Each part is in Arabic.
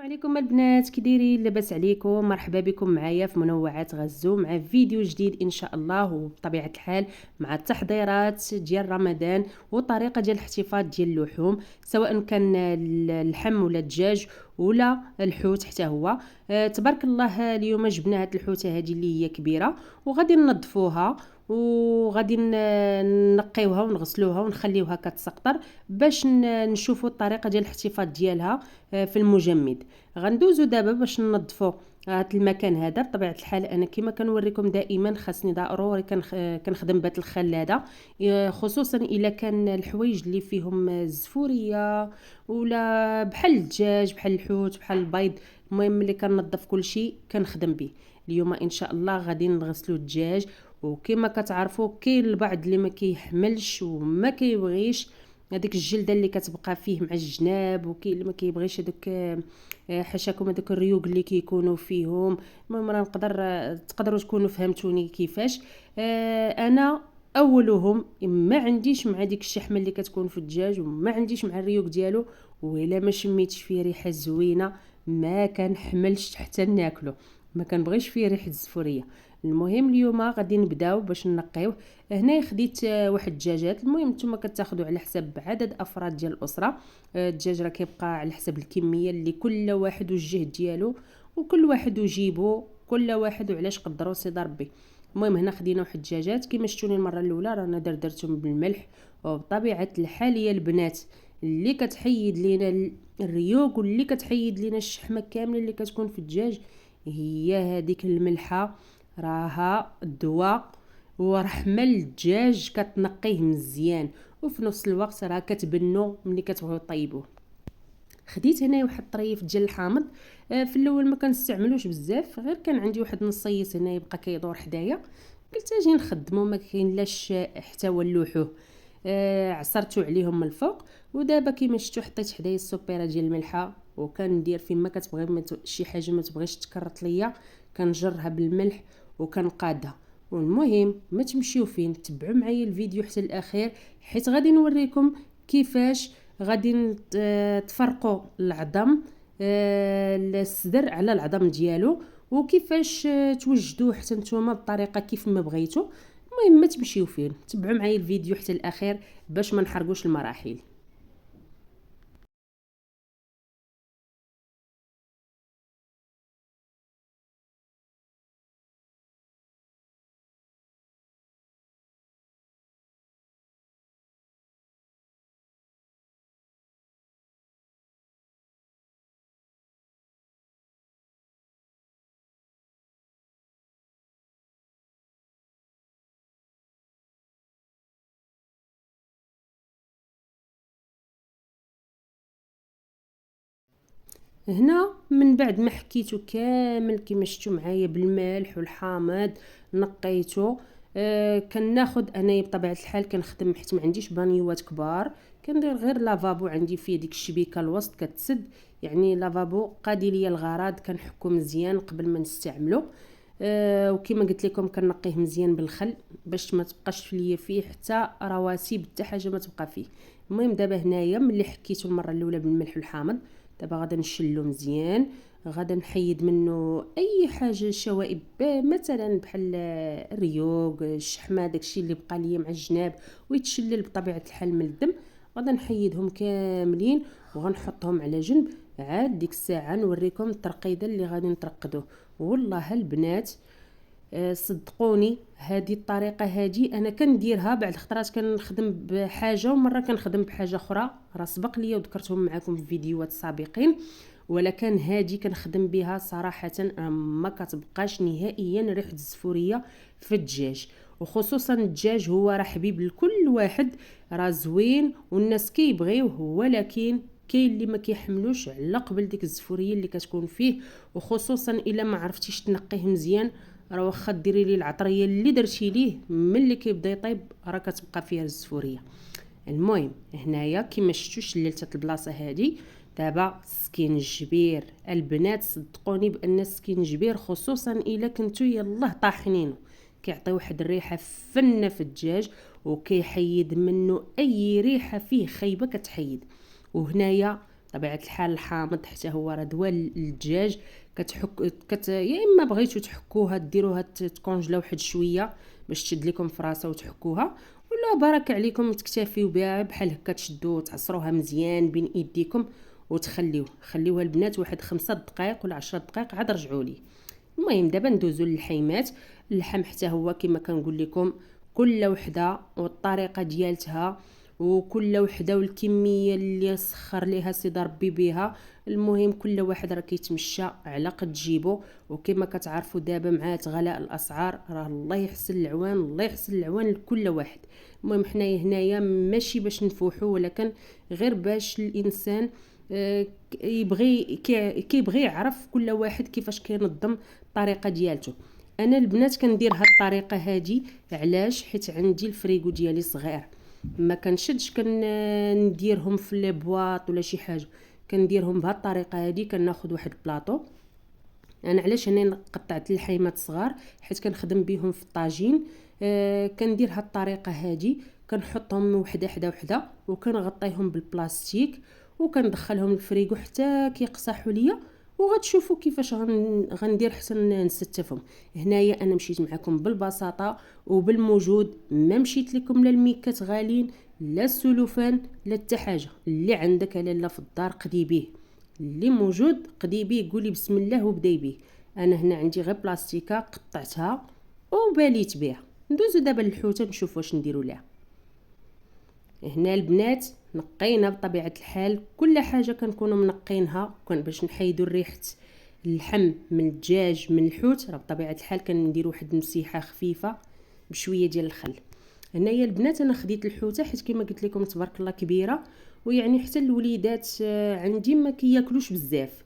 السلام عليكم البنات، كي دايرين؟ لاباس عليكم؟ مرحبا بكم معايا في منوعات غزو مع فيديو جديد ان شاء الله، وبطبيعه الحال مع التحضيرات ديال رمضان وطريقه ديال الاحتفاظ ديال اللحوم، سواء كان اللحم ولا الدجاج ولا الحوت حتى هو. تبارك الله اليوم جبنا هاد الحوته هذه اللي هي كبيره، وغادي ننظفوها وغادي نقيوها ونغسلوها ونخليوها كتسقطر باش نشوفوا الطريقه ديال الاحتفاظ ديالها في المجمد. غندوزو دابا باش ننظفوا هذا المكان هذا. بطبيعه الحال انا كما كنوريكم دائما خاصني ضروري كنخدم بهاد الخلاده، خصوصا الا كان الحوايج اللي فيهم الزفوريه ولا بحال الدجاج بحال الحوت بحال البيض. المهم ملي كننظف كل شيء كنخدم به. اليوم ان شاء الله غادي نغسلوا الدجاج، وكما كتعرفوا كاين البعض اللي ما كيحملش وما كيبغيش هذيك الجلده اللي كتبقى فيه مع الجناب، وكاين اللي ما كيبغيش هذوك حاشاكم هذوك الريوق اللي كيكونوا فيهم. المهم راه تقدروا تكونوا فهمتوني كيفاش. انا اولهم ما عنديش مع ديك الشحمه اللي كتكون في الدجاج، وما عنديش مع الريوق ديالو، وإلا ما شميتش فيه ريحه زوينه ما كنحملش حتى ناكله، ما كنبغيش فيه ريحه الزفوريه. المهم اليوم غادي نبداو باش نقيوه. هنا خديت واحد الدجاجات. المهم نتوما كتاخذوا على حسب عدد افراد ديال الاسره. الدجاج راه كيبقى على حسب الكميه اللي كل واحد والجهد ديالو، وكل واحد وجيبو، كل واحد وعلاش قدروا سيدي ربي. المهم هنا خدينا واحد الدجاجات كما شفتوني المره الاولى رانا درتهم بالملح. وبطبيعه الحال هي البنات اللي كتحيد لينا الريوق واللي كتحيد لينا الشحمه كامله اللي كتكون في الدجاج هي هذيك الملحه، راها الدواء ورحمه الدجاج، كتنقيه مزيان وفي نفس الوقت راه كتبنو ملي كتبغيو طيبوه. خديت هنا واحد الطريف ديال الحامض. في الاول ما كنستعملوش بزاف، غير كان عندي واحد نصيص هنا يبقى كيدور حدايا، قلت اجي نخدمو ما كاين لاش حتى ولوحوه. عصرتو عليهم من الفوق. ودابا كيما شفتوا حطيت حدايا السوبيره ديال الملحه، وكندير فيما كتبغي شي حاجه ما تبغيش تكرط ليا كنجرها بالملح وكنقادها. والمهم ما تمشيو فين، تبعوا معايا الفيديو حتى الاخير، حيت غادي نوريكم كيفاش غادي تفرقوا العظم، الصدر على العظم ديالو، وكيفاش توجدوه حتى نتوما بالطريقه كيف ما بغيتو. المهم ما تمشيو فين، تبعوا معايا الفيديو حتى الاخير باش ما نحرقوش المراحل. هنا من بعد ما حكيتو كامل كما شفتوا معايا بالملح والحامض نقيتو. كناخد انايا بطبيعه الحال كنخدم حيت ما عنديش بانيوات كبار، كندير غير لافابو عندي فيه ديك الشبيكه الوسط كتسد، يعني لافابو قادي ليا الغرض، كنحكو مزيان قبل ما نستعملو. وكما قلت لكم كنقيه مزيان بالخل باش ما تبقاش ليا فيه حتى رواسب حتى حاجه ما تبقى فيه. المهم دابا هنايا ملي حكيتو المره الاولى بالملح والحامض، دابا غادا نشلو مزيان، غادا نحيد منه اي حاجه شوائب مثلا بحال الريوق الشحمه داكشي اللي بقى ليا مع الجناب ويتشلل بطبيعه الحال من الدم. غادا نحيدهم كاملين وغنحطهم على جنب. عاد ديك الساعه نوريكم الترقيده اللي غادي نترقدوه. والله البنات صدقوني هذه الطريقه هذه انا كنديرها بعد خطرات كنخدم بحاجه ومره كنخدم بحاجه اخرى، راه سبق ليا وذكرتهم معكم في فيديوهات سابقين، ولكن هذه كنخدم بها صراحه ما كتبقاش نهائيا ريحه الزفوريه في الدجاج. وخصوصا الدجاج هو راه حبيب لكل واحد، راه زوين والناس كيبغيوه، ولكن كاين اللي ما كيحملوش على قبل ديك الزفوريه اللي كتكون فيه. وخصوصا الا ما عرفتيش تنقيه مزيان، راه واخا ديري ليه العطريه اللي درتي ليه ملي كيبدا يطيب راه كتبقى فيها الزفوريه. المهم هنايا كيما شفتوا شللت هاد البلاصه هادي. دابا سكينجبير البنات صدقوني بان السكينجبير خصوصا الا كنتو يلاه طاحنينه كيعطي واحد الريحه فنه في الدجاج، وكيحيد منه اي ريحه فيه خايبه كتحيد. وهنايا طبيعه الحال الحامض حتى هو راه دواء للدجاج. يا اما بغيتو تحكوها ديروها تكونجلا واحد شويه باش تشد لكم في راسها وتحكوها، ولا بارك عليكم تكتفيو بها بحال هكا، تشدو تعصروها مزيان بين ايديكم خليوها البنات واحد 5 دقائق ولا 10 دقائق عاد رجعوا لي. المهم دابا ندوزو للحيمات. اللحم حتى هو كما كنقول لكم كل وحده والطريقه ديالتها، وكل وحده والكميه اللي سخر ليها سيدي ربي بها. المهم كل واحد راه كيتمشى على قد جيبو، وكما كتعرفوا دابا مع غلاء الاسعار راه الله يحسن العوان، الله يحسن العوان لكل واحد. المهم حنايا هنايا ماشي باش نفوحوا، ولكن غير باش الانسان كيبغي يعرف كل واحد كيفاش كينظم الطريقه ديالته. انا البنات كندير هاد الطريقه هادي علاش؟ حيت عندي الفريغو ديالي صغير، ما كنشدش نديرهم في لي بواط ولا شي حاجه، كنديرهم بهاد الطريقه هادي. كناخذ واحد البلاطو، انا علاش هنا قطعت الحيمات صغار حيت كنخدم بهم في الطاجين. كندير هاد الطريقه هادي، كنحطهم وحده حدا وحده وكنغطيهم بالبلاستيك وكندخلهم الفريغو حتى كيقصحوا ليا، وغتشوفوا كيفاش غندير حتى نستفهم. هنايا انا مشيت معكم بالبساطه وبالموجود، ما مشيت لكم لا الميكات غالين لا السلوفان لا حتى حاجه. اللي عندك لاله في الدار قدي به، اللي موجود قدي به، قولي بسم الله وبداي به. انا هنا عندي غير بلاستيكه قطعتها وباليت بها. ندوزو دابا للحوته نشوف واش نديروا ليها. هنا البنات نقينا بطبيعه الحال كل حاجه كنكونوا منقينها باش نحيدوا ريحه اللحم من الدجاج من الحوت. راه بطبيعه الحال كنديروا واحد المسيحه خفيفه بشويه ديال الخل. هنايا البنات انا خديت الحوته حيت كما قلت لكم تبارك الله كبيره، ويعني حتى الوليدات عندي ما كياكلوش بزاف،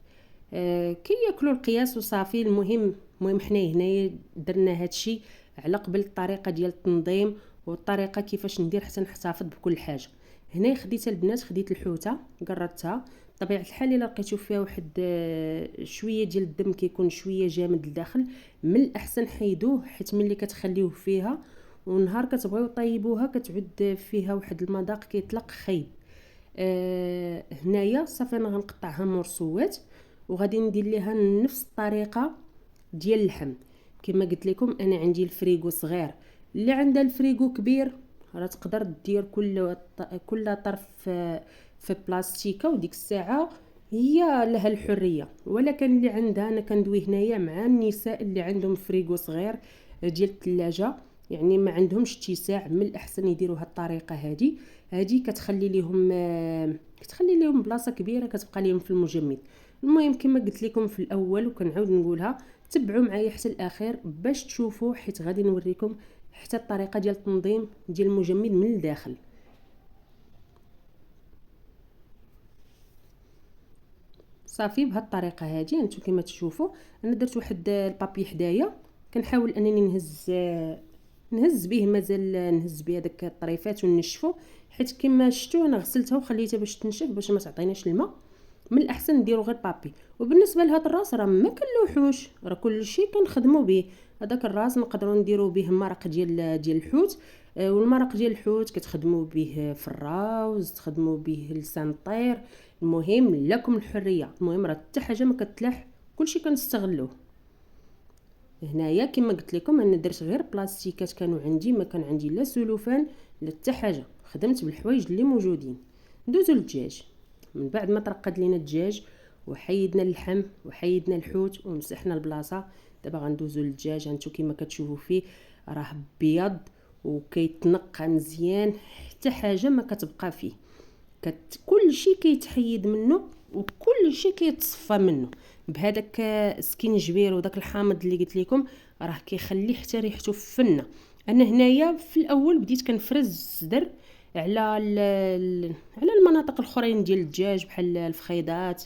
كياكلوا القياس وصافي. المهم حنا هنايا درنا هادشي على قبل الطريقه ديال التنظيم والطريقه كيفاش ندير حتى نحتفظ بكل حاجه. هنا خديت البنات، خديت الحوته قررتها. طبيعه الحال الا لقيتو فيها واحد شويه ديال الدم كيكون شويه جامد لداخل، من الاحسن حيدوه، حيت ملي كتخليوه فيها ونهار كتبغيو طيبوها كتعود فيها واحد المذاق كيطلق خايب. هنايا صافي انا غنقطعها مرصوات وغادي ندير ليها نفس الطريقه ديال اللحم. كما قلت لكم انا عندي الفريغو صغير، اللي عندها الفريغو كبير راه تقدر دير كل طرف في بلاستيكه، وديك الساعه هي لها الحريه. ولكن اللي عندها، انا كندوي هنايا مع النساء اللي عندهم فريغو صغير ديال الثلاجه، يعني ما عندهمش اتساع، من الاحسن يديروا هاد الطريقه هادي كتخلي لهم بلاصه كبيره كتبقى لهم في المجمد. المهم كما قلت لكم في الاول وكنعاود نقولها، تبعوا معايا حتى الاخير باش تشوفوا، حيت غادي نوريكم حتى الطريقه ديال التنظيم ديال المجمد من الداخل. صافي بهاد الطريقه هادي انتم كما تشوفوا انا درت واحد البابي حدايا، كنحاول انني نهز به، مازال نهز به داك الطريفات ونشفو، حيت كما شفتوا انا غسلتها وخليتها باش تنشف باش ما تعطيناش الماء. من الاحسن نديرو غير بابي. وبالنسبه لهاد الراس راه ما كنلوحوش، راه كل شيء كنخدموا به. هذاك الراس نقدروا نديرو به مرق ديال الحوت، والمرق ديال الحوت كتخدموا به في الراوز، تخدموا به لسان الطير. المهم لكم الحريه، المهم راه حتى حاجه ما كتلاح، كلشي كنستغلوه. هنايا كما قلت لكم انا درت غير بلاستيكات كانوا عندي، ما كان عندي لا سلوفان لا حتى حاجه، خدمت بالحوايج اللي موجودين. ندوزو للدجاج. من بعد ما ترقد لينا الدجاج وحيدنا اللحم وحيدنا الحوت ومسحنا البلاصه، دابا غندوزو للدجاج. هانتو كما كتشوفوا فيه راه بيض وكيتنقى مزيان، حتى حاجه ما كتبقى فيه، كل شيء كيتحيد منه وكل شيء كيتصفى منه بهذاك سكينجبير. وداك الحامض اللي قلت لكم راه كيخلي حتى ريحته فنه. انا هنايا في الاول بديت كنفرز الصدر على المناطق الاخرين ديال الدجاج بحال الفخيضات،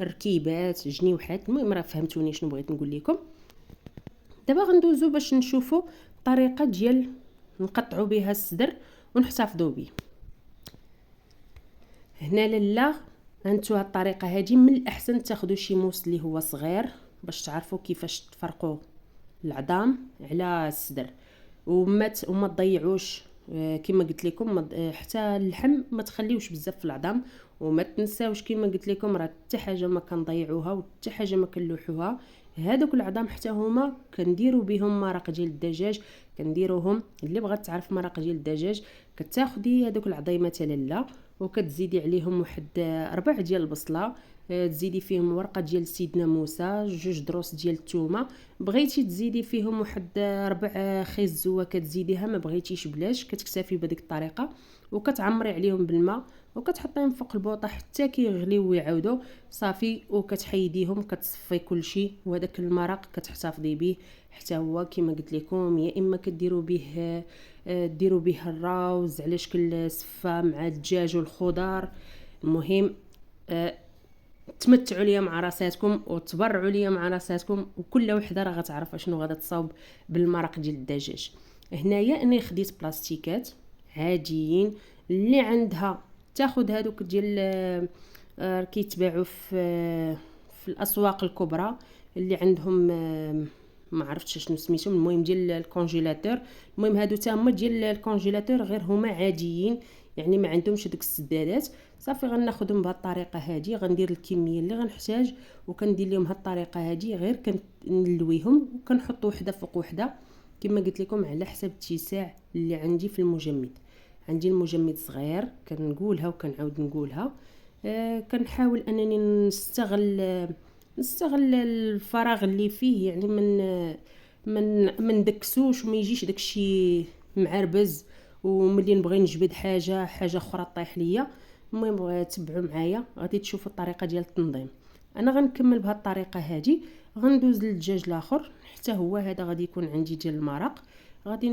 الركيبات، جنيوحات. المهم راه فهمتوني شنو بغيت نقول لكم. دابا غندوزو باش نشوفوا الطريقه ديال نقطعوا بها الصدر ونحتفظوا به. هنا لاله هانتو هاد الطريقه هادي من الاحسن تاخذوا شي موس اللي هو صغير باش تعرفوا كيفاش تفرقوا العظام على الصدر، وما تضيعوش كما قلت لكم حتى اللحم ما تخليوش بزاف في العظام. وما تنساوش كما قلت لكم راه حتى حاجه ما كنضيعوها وحتى حاجه ما كنلوحوها. هذوك العظام حتى هما كنديروا بهم مرق ديال الدجاج، كنديروهم. اللي بغات تعرف مرق ديال الدجاج كتاخدي هذوك العظيمه لاله وكتزيدي عليهم واحد 4 ديال البصله، تزيدي فيهم ورقه ديال سيدنا موسى، 2 دروس ديال الثومه. بغيتي تزيدي فيهم واحد 4 خيزوه كتزيديها، ما بغيتيش بلاش كتكتفي بهذيك الطريقه. وكتعمري عليهم بالماء وكتحطيهم فوق البوطه حتى كيغليو ويعاودوا صافي. وكتحيديهم كتصفي كلشي، وهذاك المرق كتحتفظي به حتى هو كما قلت لكم. يا اما كديروا به ديروا به الراوز على شكل سفه مع الدجاج والخضار. المهم تمتعوا ليا مع راساتكم وتبرعوا ليا مع راساتكم، وكل وحده راه غتعرف شنو غادا تصاوب بالمرق ديال الدجاج. هنايا انا خديت بلاستيكات عاديين اللي عندها تاخذ هذوك ديال كيتباعوا في الاسواق الكبرى اللي عندهم ما عرفتش شنو سميتهم، المهم ديال الكونجيلاتور. المهم هادو تاهما ديال الكونجيلاتور غير هما عاديين، يعني ما عندهمش ديك السدادات. صافي غناخذهم بهذه الطريقه هذه، غندير الكميه اللي غنحتاج وكندير لهم هذه الطريقه هذه، غير كنلويهم وكنحط وحده فوق وحده كما قلت لكم على حسب الاتساع اللي عندي في المجمد. عندي المجمد صغير كنقولها وكنعاود نقولها. كنحاول انني نستغل الفراغ اللي فيه، يعني من دكسوش وما يجيش داكشي معربز وملي نبغي نجبد حاجه اخرى طيح ليا. المهم تبعوا معايا غادي تشوفوا الطريقه ديال التنظيم. انا غنكمل بهذه الطريقه هذه. غندوز للدجاج الاخر حتى هو هذا غادي يكون عندي ديال المرق. غادي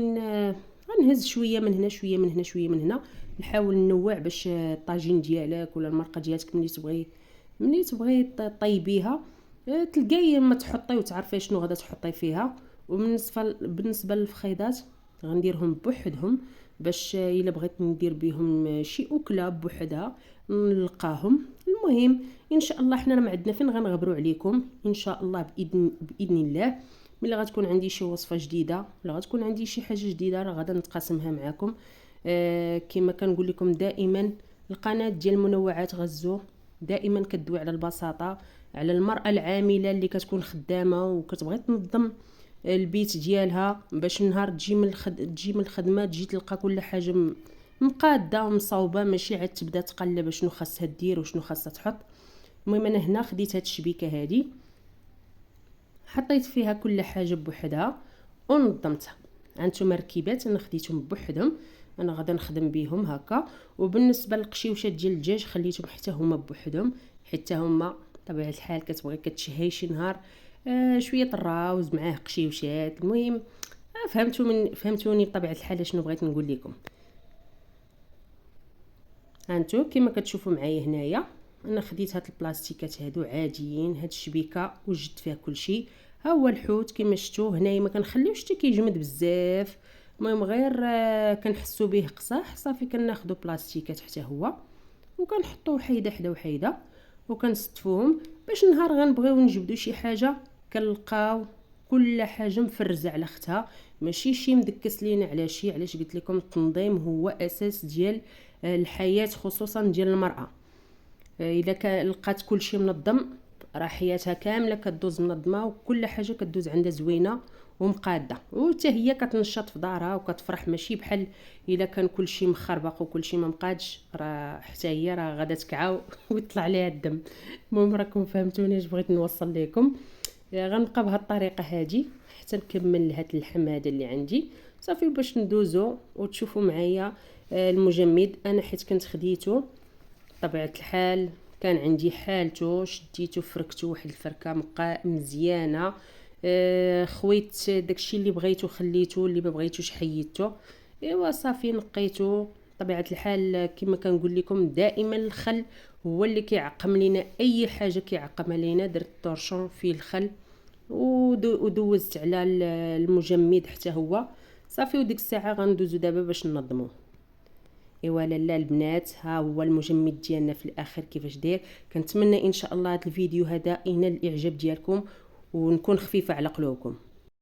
غنهز شويه من هنا شويه من هنا شويه من هنا، نحاول ننوع باش الطاجين ديالك ولا المرقه ديالك ملي تبغي طيبيها تلقاي ما تحطي وتعرفي شنو غادا تحطي فيها. بالنسبه للفخيضات غنديرهم بوحدهم باش الا بغيت ندير بهم شي اكله بوحدها نلقاهم. المهم ان شاء الله حنا ما عندنا فين غنغبروا عليكم ان شاء الله باذن الله. ملي غتكون عندي شي وصفه جديده ولا غتكون عندي شي حاجه جديده راه غادا نتقاسمها معكم. كما كنقول لكم دائما القناه ديال منوعات غزو دائما كدوي على البساطه، على المراه العامله اللي كتكون خدامه وكتبغي تنظم البيت ديالها باش النهار تجي من الخدمه تجي تلقى كل حاجه مقاده ومصاوبه، ماشي عاد تبدا تقلب شنو خاصها دير وشنو خاصها تحط. المهم انا هنا خديت هاد الشبيكه هذه حطيت فيها كل حاجه بوحدها ونظمتها. هانتوما مركبات انا خديتهم بوحدهم، انا غادا نخدم بهم هكا. وبالنسبه للقشيوشات ديال الدجاج خليتهم حتى هما بوحدهم، حتى هما طبيعه الحال كتبغي كتشهي شي نهار شويه الراوز معاه قشيوشات. المهم فهمتوني بطبيعه الحال شنو بغيت نقول لكم. هانتو كما كتشوفوا معايا هنايا انا خديت هاد البلاستيكات هادو عاديين، هاد الشبيكه وجدت فيها كلشي. ها هو الحوت كما شفتوا هنايا ما كنخليوش حتى كيجمد بزاف. المهم غير كنحسوا به قصاح صافي كناخذوا بلاستيكات حتى هو وكنحطوه حيده حدا وحيده وكنستفوهم باش نهار غنبغيو نجبدوا شي حاجه كنلقاو كل حاجه مفرزه على اختها، ماشي شي مدكس لينا على شي. علاش قلت لكم التنظيم هو اساس ديال الحياه خصوصا ديال المراه. الا لقات كل شيء منظم راه حياتها كامله كدوز منظمه وكل حاجه كدوز عندها زوينه ومقاده، وحتى هي كتنشط في دارها وكتفرح. ماشي بحال الا كان كل شيء مخربق وكل شيء ما مقادش راه حتى هي راه غادا تكعاو ويطلع عليها الدم. المهم راكم فهمتوني اش بغيت نوصل لكم. غنبقى بهذه الطريقه هذه حتى نكمل هاد اللحم هذا اللي عندي صافي باش ندوزو وتشوفوا معايا المجمد. انا حيت كنت خديته طبيعه الحال كان عندي حالته، شديته فركته واحد الفركه مزيانه. خويت داكشي اللي بغيتو خليته، اللي ما بغيتوش حيدته. ايوا صافي نقيته. طبيعه الحال كما كنقول لكم دائما الخل هو اللي كيعقم لينا اي حاجه كيعقمها لينا. درت طورشون فيه الخل ودوزت على المجمد حتى هو صافي. وديك الساعه غندوزو دابا باش ننظموه. ايوا لاله البنات ها هو المجمد ديالنا في الاخر كيفاش داير. كنتمنى ان شاء الله هذا الفيديو هذا ينال الاعجاب ديالكم ونكون خفيفه على قلوبكم.